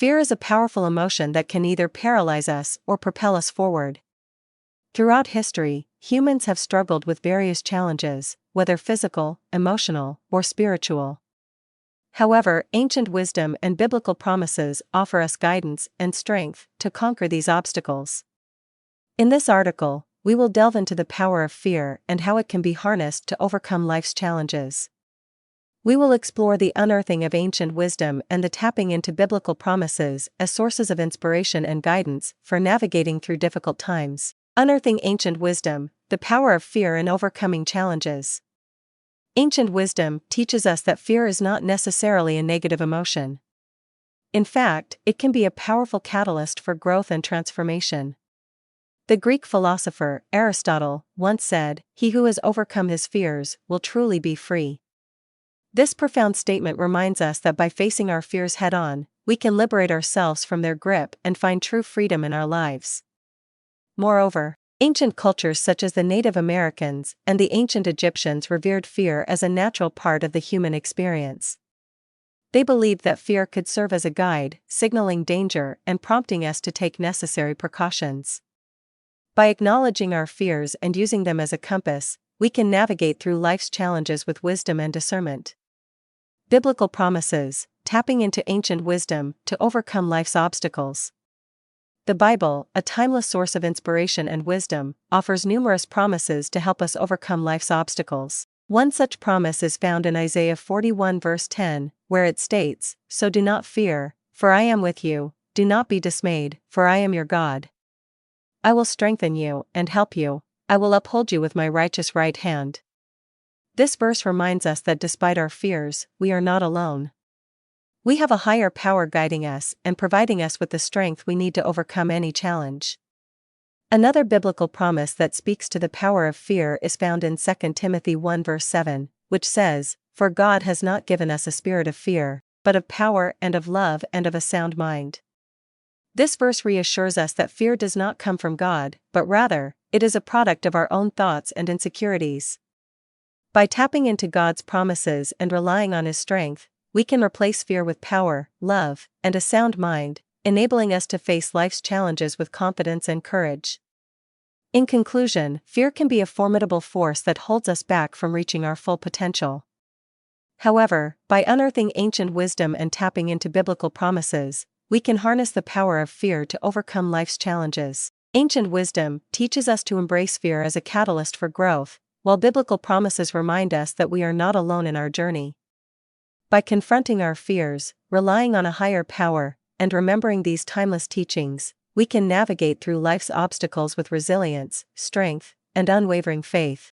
Fear is a powerful emotion that can either paralyze us or propel us forward. Throughout history, humans have struggled with various challenges, whether physical, emotional, or spiritual. However, ancient wisdom and biblical promises offer us guidance and strength to conquer these obstacles. In this article, we will delve into the power of fear and how it can be harnessed to overcome life's challenges. We will explore the unearthing of ancient wisdom and the tapping into biblical promises as sources of inspiration and guidance for navigating through difficult times. Unearthing ancient wisdom, the power of fear in overcoming challenges. Ancient wisdom teaches us that fear is not necessarily a negative emotion. In fact, it can be a powerful catalyst for growth and transformation. The Greek philosopher Aristotle once said, "He who has overcome his fears will truly be free." This profound statement reminds us that by facing our fears head-on, we can liberate ourselves from their grip and find true freedom in our lives. Moreover, ancient cultures such as the Native Americans and the ancient Egyptians revered fear as a natural part of the human experience. They believed that fear could serve as a guide, signaling danger and prompting us to take necessary precautions. By acknowledging our fears and using them as a compass, we can navigate through life's challenges with wisdom and discernment. Biblical promises, tapping into ancient wisdom to overcome life's obstacles. The Bible, a timeless source of inspiration and wisdom, offers numerous promises to help us overcome life's obstacles. One such promise is found in Isaiah 41 verse 10, where it states, "So do not fear, for I am with you, do not be dismayed, for I am your God. I will strengthen you and help you, I will uphold you with my righteous right hand." This verse reminds us that despite our fears, we are not alone. We have a higher power guiding us and providing us with the strength we need to overcome any challenge. Another biblical promise that speaks to the power of fear is found in 2 Timothy 1 verse 7, which says, "For God has not given us a spirit of fear, but of power and of love and of a sound mind." This verse reassures us that fear does not come from God, but rather, it is a product of our own thoughts and insecurities. By tapping into God's promises and relying on His strength, we can replace fear with power, love, and a sound mind, enabling us to face life's challenges with confidence and courage. In conclusion, fear can be a formidable force that holds us back from reaching our full potential. However, by unearthing ancient wisdom and tapping into biblical promises, we can harness the power of fear to overcome life's challenges. Ancient wisdom teaches us to embrace fear as a catalyst for growth, while biblical promises remind us that we are not alone in our journey. By confronting our fears, relying on a higher power, and remembering these timeless teachings, we can navigate through life's obstacles with resilience, strength, and unwavering faith.